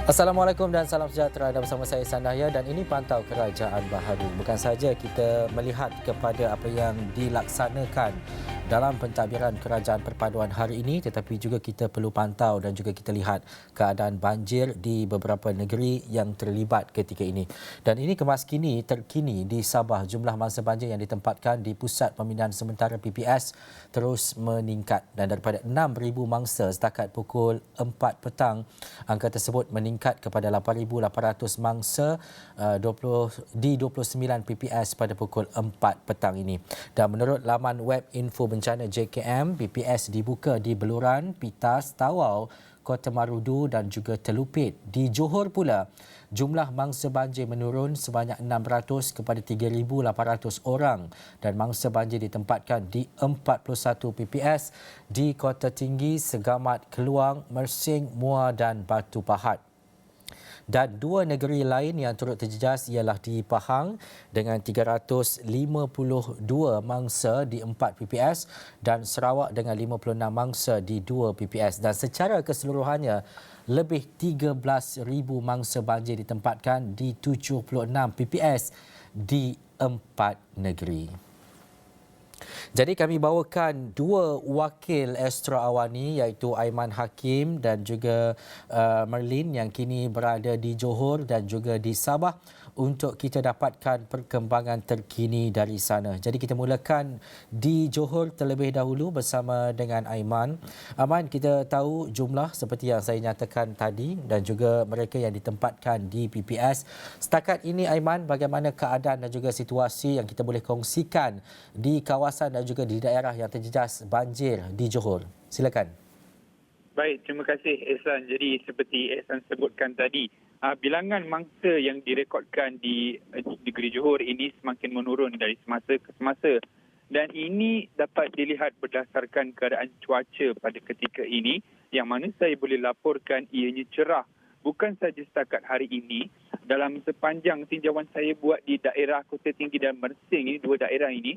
Assalamualaikum dan salam sejahtera. Anda bersama saya Sandaya dan ini Pantau Kerajaan Baharu. Bukan saja kita melihat kepada apa yang dilaksanakan dalam pentadbiran Kerajaan Perpaduan hari ini, tetapi juga kita perlu pantau dan juga kita lihat keadaan banjir di beberapa negeri yang terlibat ketika ini. Dan ini terkini di Sabah, jumlah mangsa banjir yang ditempatkan di Pusat Pembinaan Sementara PPS terus meningkat dan daripada 6,000 mangsa setakat pukul 4 petang, angka tersebut meningkat kepada 8,800 mangsa di 29 PPS pada pukul 4 petang ini. Dan menurut laman web info bencana JKM, PPS dibuka di Beluran, Pitas, Tawau, Kota Marudu dan juga Telupit. Di Johor pula, jumlah mangsa banjir menurun sebanyak 600 kepada 3,800 orang dan mangsa banjir ditempatkan di 41 PPS di Kota Tinggi, Segamat, Keluang, Mersing, Muar dan Batu Pahat. Dan dua negeri lain yang turut terjejas ialah di Pahang dengan 352 mangsa di 4 PPS dan Sarawak dengan 56 mangsa di 2 PPS. Dan secara keseluruhannya, lebih 13,000 mangsa banjir ditempatkan di 76 PPS di 4 negeri. Jadi kami bawakan dua wakil Astro Awani iaitu Aiman Hakim dan juga Merlin yang kini berada di Johor dan juga di Sabah untuk kita dapatkan perkembangan terkini dari sana. Jadi kita mulakan di Johor terlebih dahulu bersama dengan Aiman. Aiman, kita tahu jumlah seperti yang saya nyatakan tadi dan juga mereka yang ditempatkan di PPS. Setakat ini Aiman, bagaimana keadaan dan juga situasi yang kita boleh kongsikan di kawasan dan juga di daerah yang terjejas banjir di Johor? Silakan. Baik, terima kasih Ehsan. Jadi seperti Ehsan sebutkan tadi, bilangan mangsa yang direkodkan di negeri Johor ini semakin menurun dari semasa ke semasa. Dan ini dapat dilihat berdasarkan keadaan cuaca pada ketika ini yang mana saya boleh laporkan ianya cerah. Bukan saja setakat hari ini, dalam sepanjang tinjauan saya buat di daerah Kota Tinggi dan Mersing, ini dua daerah ini,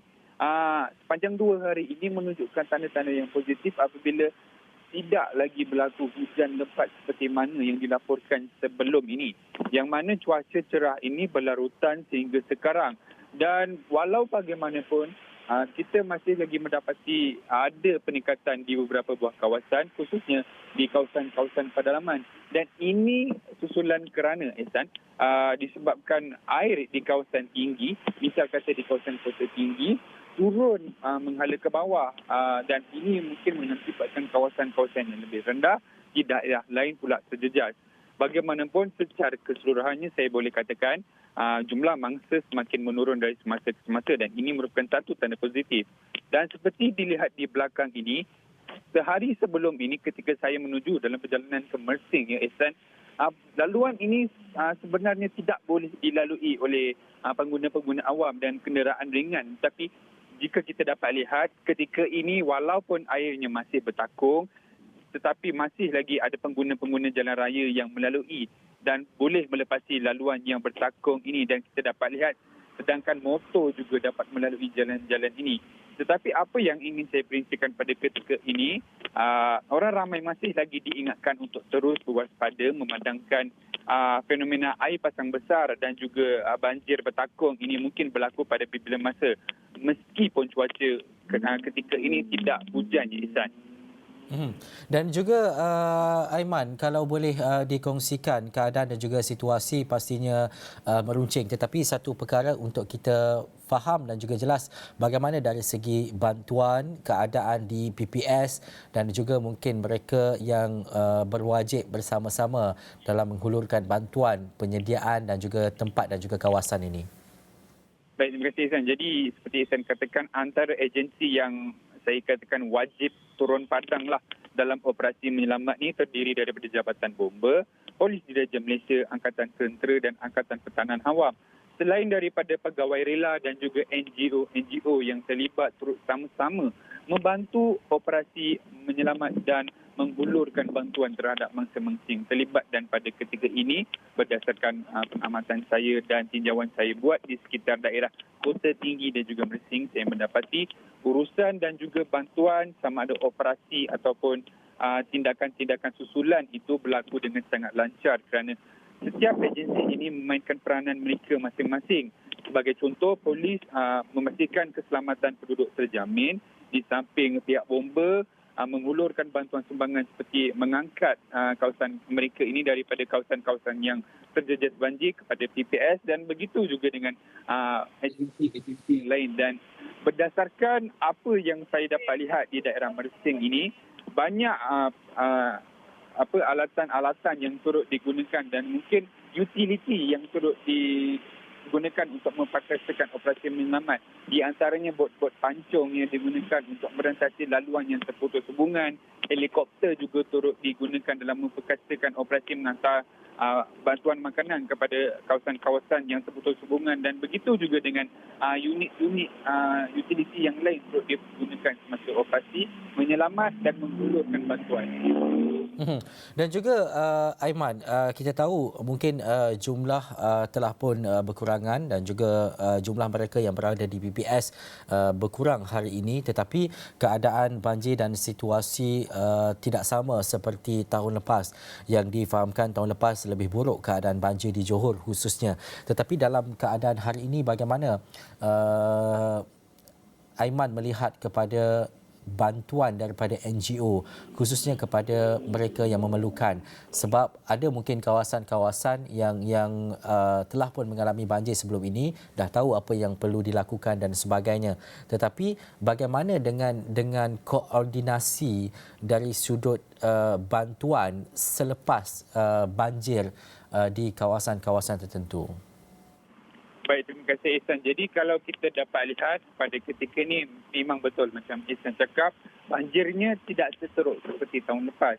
sepanjang 2 hari ini menunjukkan tanda-tanda yang positif apabila tidak lagi berlaku hujan lebat seperti mana yang dilaporkan sebelum ini. Yang mana cuaca cerah ini berlarutan sehingga sekarang. Dan walau bagaimanapun, kita masih lagi mendapati ada peningkatan di beberapa buah kawasan, khususnya di kawasan-kawasan pedalaman. Dan ini susulan kerana, Ehsan, disebabkan air di kawasan tinggi, misal kata di kawasan Kota Tinggi, turun menghala ke bawah dan ini mungkin mengakibatkan kawasan-kawasan yang lebih rendah di daerah lain pula terjejas. Bagaimanapun secara keseluruhannya saya boleh katakan jumlah mangsa semakin menurun dari semasa ke semasa dan ini merupakan satu tanda positif. Dan seperti dilihat di belakang ini, sehari sebelum ini ketika saya menuju dalam perjalanan ke Mersing, ya Ehsan, laluan ini sebenarnya tidak boleh dilalui oleh pengguna-pengguna awam dan kenderaan ringan. Tapi jika kita dapat lihat ketika ini walaupun airnya masih bertakung tetapi masih lagi ada pengguna-pengguna jalan raya yang melalui dan boleh melepasi laluan yang bertakung ini dan kita dapat lihat sedangkan motor juga dapat melalui jalan-jalan ini. Tetapi apa yang ingin saya perincikan pada ketika ini, orang ramai masih lagi diingatkan untuk terus berwaspada memandangkan fenomena air pasang besar dan juga banjir bertakung ini mungkin berlaku pada bila masa meskipun cuaca ketika ini tidak hujan, ya Ihsan. Dan juga Aiman, kalau boleh dikongsikan keadaan dan juga situasi pastinya meruncing, tetapi satu perkara untuk kita faham dan juga jelas bagaimana dari segi bantuan, keadaan di PPS dan juga mungkin mereka yang berwajib bersama-sama dalam menghulurkan bantuan, penyediaan dan juga tempat dan juga kawasan ini. Baik, terima kasih Ihsan. Jadi seperti Ihsan katakan, antara agensi yang saya katakan wajib turun padang lah dalam operasi menyelamat ni terdiri daripada Jabatan Bomba, Polis Diraja Malaysia, Angkatan Tentera dan Angkatan Pertahanan Awam. Selain daripada pegawai rela dan juga NGO yang terlibat turut sama-sama membantu operasi menyelamat dan menghulurkan bantuan terhadap mangsa-mangsa yang terlibat. Dan pada ketika ini berdasarkan pengamatan saya dan tinjauan saya buat di sekitar daerah Kota Tinggi dan juga Mersing, saya mendapati urusan dan juga bantuan sama ada operasi ataupun tindakan-tindakan susulan itu berlaku dengan sangat lancar kerana setiap agensi ini memainkan peranan mereka masing-masing. Sebagai contoh, polis memastikan keselamatan penduduk terjamin, di samping pihak bomba mengulurkan bantuan sumbangan seperti mengangkat kawasan mereka ini daripada kawasan-kawasan yang terjejas banjir kepada PPS, dan begitu juga dengan agensi-agensi lain. Dan berdasarkan apa yang saya dapat lihat di daerah Mersing ini, banyak alatan-alatan yang turut digunakan dan mungkin utility yang turut digunakan untuk memperkasakan operasi menyelamat. Di antaranya bot-bot pancung yang digunakan untuk merentasi laluan yang terputus hubungan. Helikopter juga turut digunakan dalam memperkasakan operasi menghantar bantuan makanan kepada kawasan-kawasan yang terputus hubungan, dan begitu juga dengan unit-unit utility yang lain turut digunakan semasa operasi menyelamat dan mengulurkan bantuan. Dan juga Aiman, kita tahu mungkin jumlah telah pun berkurangan dan juga jumlah mereka yang berada di PPS berkurang hari ini, tetapi keadaan banjir dan situasi tidak sama seperti tahun lepas. Yang difahamkan tahun lepas lebih buruk keadaan banjir di Johor khususnya. Tetapi dalam keadaan hari ini bagaimana Aiman melihat kepada bantuan daripada NGO khususnya kepada mereka yang memerlukan, sebab ada mungkin kawasan-kawasan yang telah pun mengalami banjir sebelum ini, dah tahu apa yang perlu dilakukan dan sebagainya, tetapi bagaimana dengan koordinasi dari sudut bantuan selepas banjir di kawasan-kawasan tertentu? Baik, terima kasih Ihsan. Jadi kalau kita dapat lihat pada ketika ini memang betul macam Ihsan cakap, banjirnya tidak seteruk seperti tahun lepas.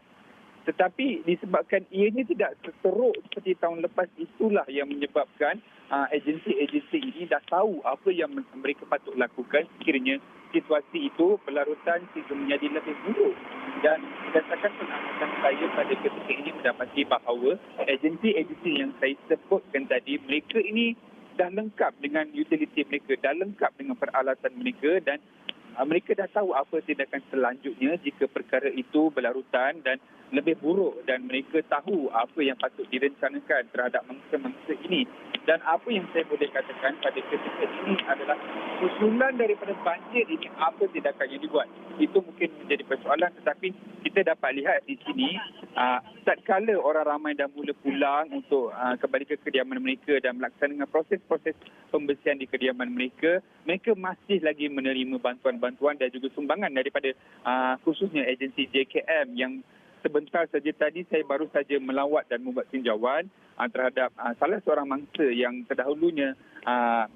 Tetapi disebabkan ianya tidak seteruk seperti tahun lepas, itulah yang menyebabkan agensi-agensi ini dah tahu apa yang mereka patut lakukan sekiranya situasi itu berlarutan sehingga menjadi lebih buruk. Dan berdasarkan pengamatan saya pada ketika ini mendapati bahawa agensi-agensi yang saya sebutkan tadi, mereka ini dah lengkap dengan utility mereka, dah lengkap dengan peralatan mereka, dan mereka dah tahu apa tindakan selanjutnya jika perkara itu berlarutan dan lebih buruk, dan mereka tahu apa yang patut direncanakan terhadap mangsa-mangsa ini. Dan apa yang saya boleh katakan pada ketika ini adalah susulan daripada banjir ini, apa tindakan yang dibuat. Itu mungkin menjadi persoalan, tetapi kita dapat lihat di sini tatkala orang ramai dah mula pulang untuk kembali ke kediaman mereka dan melaksanakan proses-proses pembersihan di kediaman mereka, mereka masih lagi menerima bantuan-bantuan dan juga sumbangan daripada khususnya agensi JKM yang sebentar saja tadi saya baru saja melawat dan membuat tinjauan terhadap salah seorang mangsa yang terdahulunya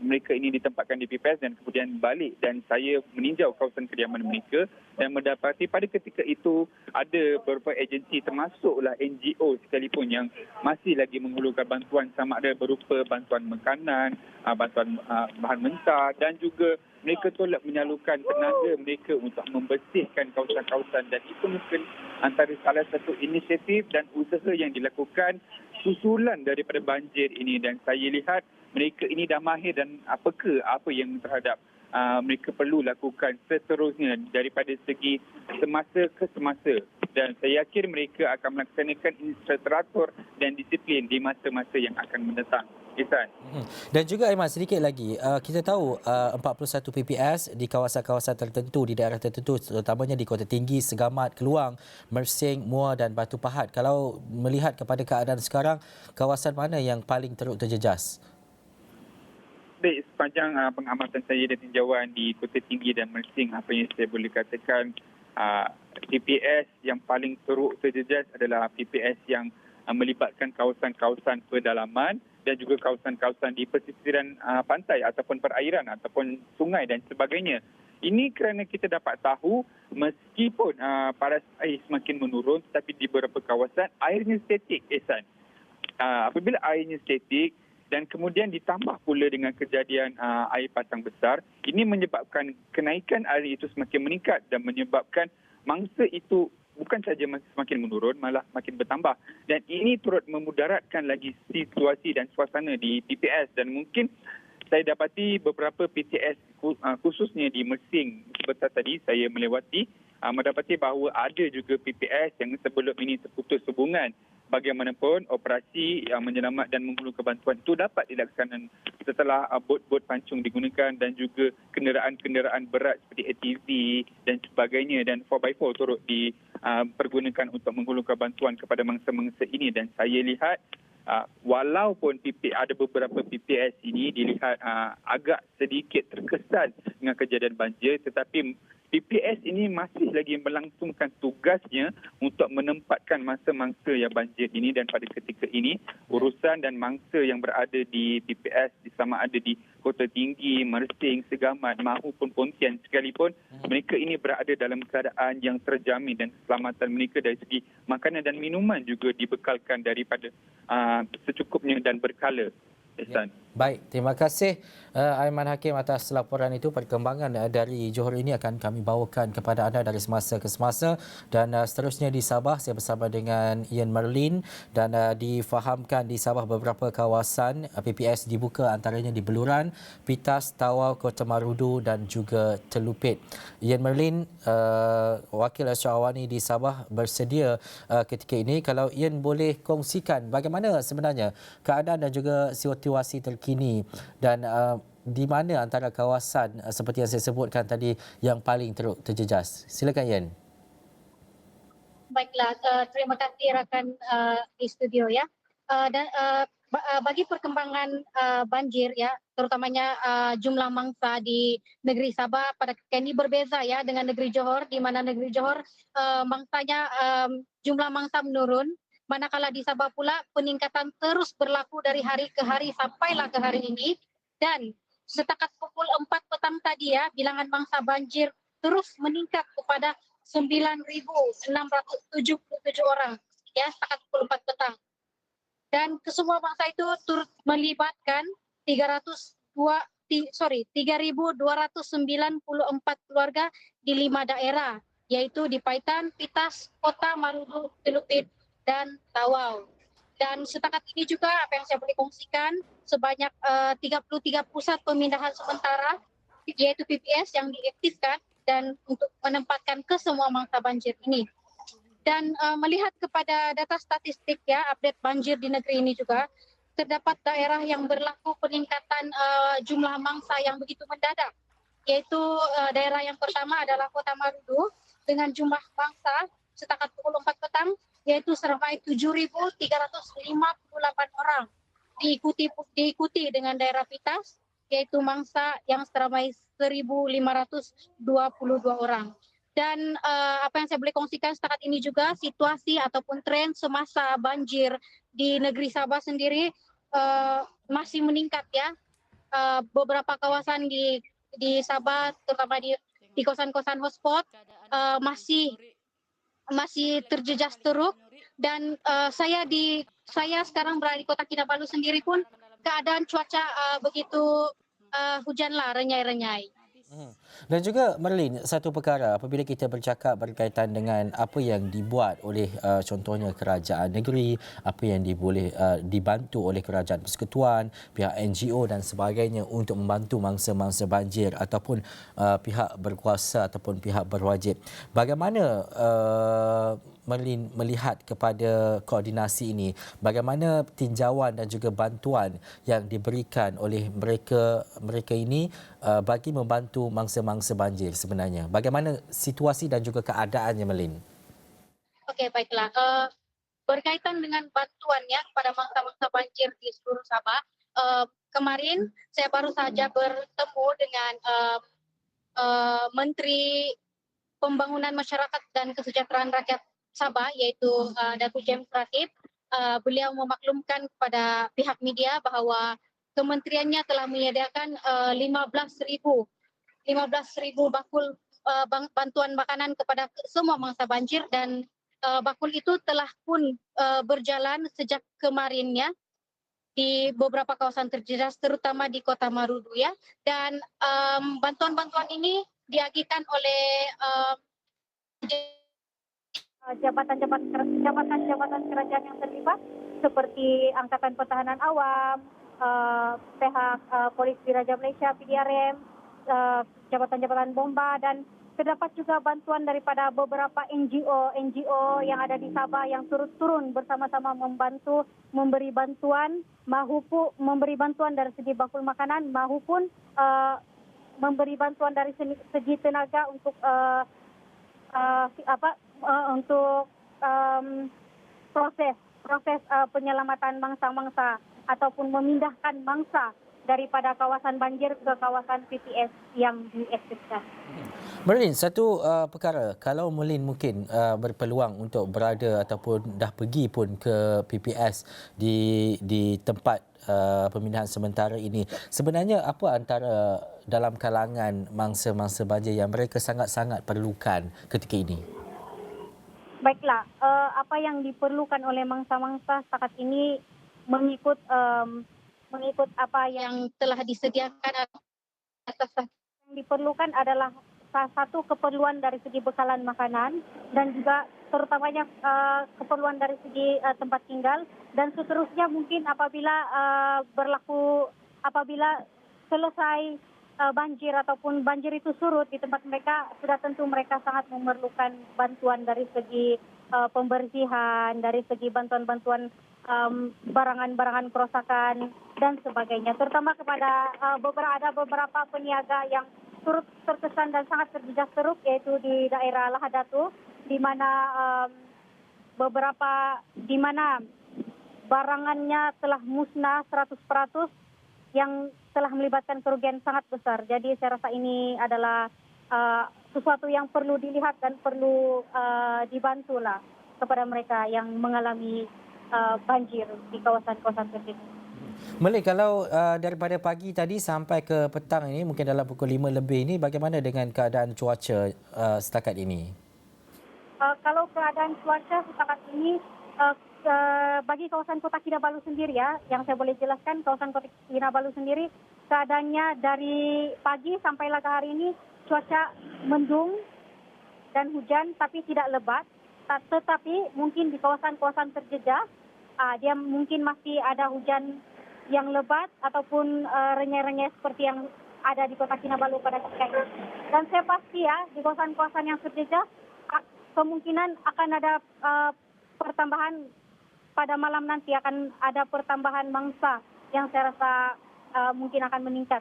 mereka ini ditempatkan di PPS dan kemudian balik, dan saya meninjau kawasan kediaman mereka dan mendapati pada ketika itu ada beberapa agensi termasuklah NGO sekalipun yang masih lagi menghulurkan bantuan, sama ada berupa bantuan makanan, bantuan bahan mentah, dan juga mereka tolak menyalurkan tenaga mereka untuk membersihkan kawasan-kawasan, dan itu mungkin antara salah satu inisiatif dan usaha yang dilakukan susulan daripada banjir ini. Dan saya lihat mereka ini dah mahir dan apa yang terhadap mereka perlu lakukan seterusnya daripada segi semasa ke semasa, dan saya yakin mereka akan melaksanakan ini secara teratur dan disiplin di masa-masa yang akan mendatang. Ihsan. Dan juga Aiman, sedikit lagi, kita tahu 41 PPS di kawasan-kawasan tertentu, di daerah tertentu, terutamanya di Kota Tinggi, Segamat, Keluang, Mersing, Muar dan Batu Pahat. Kalau melihat kepada keadaan sekarang, kawasan mana yang paling teruk terjejas? Baik, sepanjang pengamatan saya dan tinjauan di Kota Tinggi dan Mersing, apa yang saya boleh katakan, PPS yang paling teruk terjejas adalah PPS yang melibatkan kawasan-kawasan pedalaman dan juga kawasan-kawasan di pesisiran pantai ataupun perairan ataupun sungai dan sebagainya. Ini kerana kita dapat tahu meskipun paras air semakin menurun, tetapi di beberapa kawasan airnya statik, Ihsan. Apabila airnya statik dan kemudian ditambah pula dengan kejadian air pasang besar, ini menyebabkan kenaikan air itu semakin meningkat dan menyebabkan mangsa itu bukan saja semakin menurun, malah makin bertambah. Dan ini turut memudaratkan lagi situasi dan suasana di PPS, dan mungkin saya dapati beberapa PTS khususnya di Mersing. Sebentar tadi saya melewati mendapati bahawa ada juga PPS yang sebelum ini terputus hubungan. Bagaimanapun operasi menyelamat dan menghulurkan bantuan itu dapat dilaksanakan setelah bot-bot pancung digunakan dan juga kenderaan-kenderaan berat seperti ATV dan sebagainya dan 4x4 turut dipergunakan untuk menghulurkan bantuan kepada mangsa-mangsa ini. Dan saya lihat walaupun ada beberapa PPS ini dilihat agak sedikit terkesan dengan kejadian banjir, tetapi PPS ini masih lagi melangsungkan tugasnya untuk menempatkan mangsa-mangsa yang banjir ini, dan pada ketika ini urusan dan mangsa yang berada di PPS sama ada di Kota Tinggi, Mersing, Segamat maupun Pontian sekalipun, mereka ini berada dalam keadaan yang terjamin dan keselamatan mereka dari segi makanan dan minuman juga dibekalkan daripada secukupnya dan berkala. Ihsan. Baik, terima kasih Aiman Hakim atas laporan itu. Perkembangan dari Johor ini akan kami bawakan kepada anda dari semasa ke semasa. Dan seterusnya di Sabah, saya bersama dengan Ian Merlin, dan difahamkan di Sabah beberapa kawasan PPS dibuka, antaranya di Beluran, Pitas, Tawau, Kota Marudu dan juga Telupit. Ian Merlin, Wakil Syahwani di Sabah bersedia ketika ini. Kalau Ian boleh kongsikan bagaimana sebenarnya keadaan dan juga situasi terkini, dan di mana antara kawasan seperti yang saya sebutkan tadi yang paling teruk terjejas. Silakan Ian. Baiklah, terima kasih rakan di studio ya. Bagi perkembangan banjir ya, terutamanya jumlah mangsa di negeri Sabah pada ketika ini berbeza ya dengan negeri Johor, di mana negeri Johor mangsanya jumlah mangsa menurun. Manakala di Sabah pula peningkatan terus berlaku dari hari ke hari sampailah ke hari ini, dan setakat pukul 4 petang tadi ya, bilangan mangsa banjir terus meningkat kepada 9.677 orang ya setakat pukul 4 petang. Dan kesemua mangsa itu turut melibatkan 3.294 keluarga di 5 daerah, yaitu di Paitan, Pitas, Kota Marudu, Telupit dan Tawau. Dan setakat ini juga apa yang saya boleh kongsikan, sebanyak 33 pusat pemindahan sementara yaitu PPS yang diaktifkan dan untuk menempatkan ke semua mangsa banjir ini. Dan melihat kepada data statistik ya, update banjir di negeri ini juga, terdapat daerah yang berlaku peningkatan jumlah mangsa yang begitu mendadak, yaitu daerah yang pertama adalah Kota Marudu dengan jumlah mangsa setakat pukul 4 petang yaitu seramai 7.358 orang. Diikuti dengan daerah Pitas yaitu mangsa yang seramai 1.522 orang. Dan apa yang saya boleh kongsikan setakat ini juga, situasi ataupun tren semasa banjir di negeri Sabah sendiri masih meningkat ya. Beberapa kawasan di Sabah, terutama di kosan-kosan hotspot masih terjejas teruk, dan saya sekarang berada di Kota Kinabalu sendiri pun keadaan cuaca begitu hujanlah renyai-renyai. Dan juga Merlin, satu perkara apabila kita bercakap berkaitan dengan apa yang dibuat oleh contohnya kerajaan negeri, apa yang dibantu oleh kerajaan persekutuan, pihak NGO dan sebagainya untuk membantu mangsa-mangsa banjir ataupun pihak berkuasa ataupun pihak berwajib. Bagaimana Merlin melihat kepada koordinasi ini? Bagaimana tinjauan dan juga bantuan yang diberikan oleh mereka ini bagi membantu mangsa-mangsa banjir sebenarnya? Bagaimana situasi dan juga keadaannya, Merlin? Okey, baiklah. Berkaitan dengan bantuannya kepada mangsa-mangsa banjir di seluruh Sabah, kemarin saya baru saja bertemu dengan Menteri Pembangunan Masyarakat dan Kesejahteraan Rakyat Sabah, yaitu Datuk James Ratib. Beliau memaklumkan kepada pihak media bahawa kementeriannya telah menyediakan 15,000 bakul bantuan makanan kepada semua mangsa banjir, dan bakul itu telah pun berjalan sejak kemarinnya di beberapa kawasan terjejas terutama di Kota Marudu ya. Dan bantuan-bantuan ini diagihkan oleh jabatan-jabatan kerajaan yang terlibat seperti Angkatan Pertahanan Awam, pihak Polis Diraja Malaysia PDRM, jabatan-jabatan bomba dan terdapat juga bantuan daripada beberapa NGO yang ada di Sabah yang turun bersama-sama membantu memberi bantuan memberi bantuan dari segi bakul makanan maupun memberi bantuan dari segi tenaga untuk proses penyelamatan mangsa-mangsa ataupun memindahkan mangsa daripada kawasan banjir ke kawasan PPS yang diaktifkan. Merlin, satu perkara, kalau Merlin mungkin berpeluang untuk berada ataupun dah pergi pun ke PPS di tempat pemindahan sementara ini, sebenarnya apa antara dalam kalangan mangsa-mangsa banjir yang mereka sangat-sangat perlukan ketika ini? Baiklah, apa yang diperlukan oleh mangsa-mangsa setakat ini mengikut apa yang telah disediakan yang diperlukan adalah salah satu keperluan dari segi bekalan makanan dan juga terutamanya keperluan dari segi tempat tinggal dan seterusnya mungkin apabila selesai banjir ataupun banjir itu surut di tempat mereka, sudah tentu mereka sangat memerlukan bantuan dari segi pembersihan, dari segi bantuan-bantuan barangan-barangan kerosakan dan sebagainya. Terutama kepada beberapa peniaga yang turut terkesan dan sangat terjejas teruk, yaitu di daerah Lahadatu, di mana barangannya telah musnah 100%, yang telah melibatkan kerugian sangat besar. Jadi saya rasa ini adalah sesuatu yang perlu dilihat dan perlu dibantulah kepada mereka yang mengalami banjir di kawasan-kawasan tersebut. Merlin, kalau daripada pagi tadi sampai ke petang ini, mungkin dalam pukul 5 lebih ini, bagaimana dengan keadaan cuaca setakat ini? Kalau keadaan cuaca setakat ini, bagi kawasan Kota Kinabalu sendiri ya, yang saya boleh jelaskan, kawasan Kota Kinabalu sendiri, keadaannya dari pagi sampai laga hari ini, cuaca mendung dan hujan, tapi tidak lebat. Tetapi mungkin di kawasan-kawasan terjejah, dia mungkin masih ada hujan yang lebat ataupun renyai-renyai seperti yang ada di Kota Kinabalu pada ketika ini. Dan saya pasti ya, di kawasan-kawasan yang terjejah, kemungkinan akan ada pertambahan pada malam nanti, akan ada pertambahan mangsa yang saya rasa mungkin akan meningkat.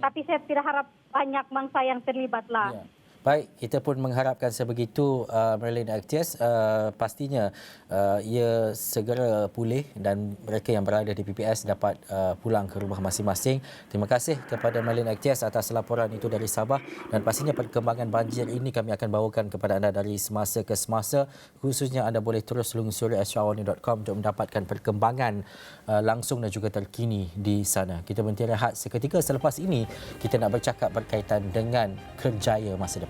Tapi saya tidak harap banyak mangsa yang terlibat lah. Ya. Baik, kita pun mengharapkan sebegitu Merlin Actias. Pastinya ia segera pulih dan mereka yang berada di PPS dapat pulang ke rumah masing-masing. Terima kasih kepada Merlin Actias atas laporan itu dari Sabah, dan pastinya perkembangan banjir ini kami akan bawakan kepada anda dari semasa ke semasa. Khususnya anda boleh terus lungsuri asrawarni.com untuk mendapatkan perkembangan langsung dan juga terkini di sana. Kita berhenti rehat seketika, selepas ini kita nak bercakap berkaitan dengan kerjaya masa depan.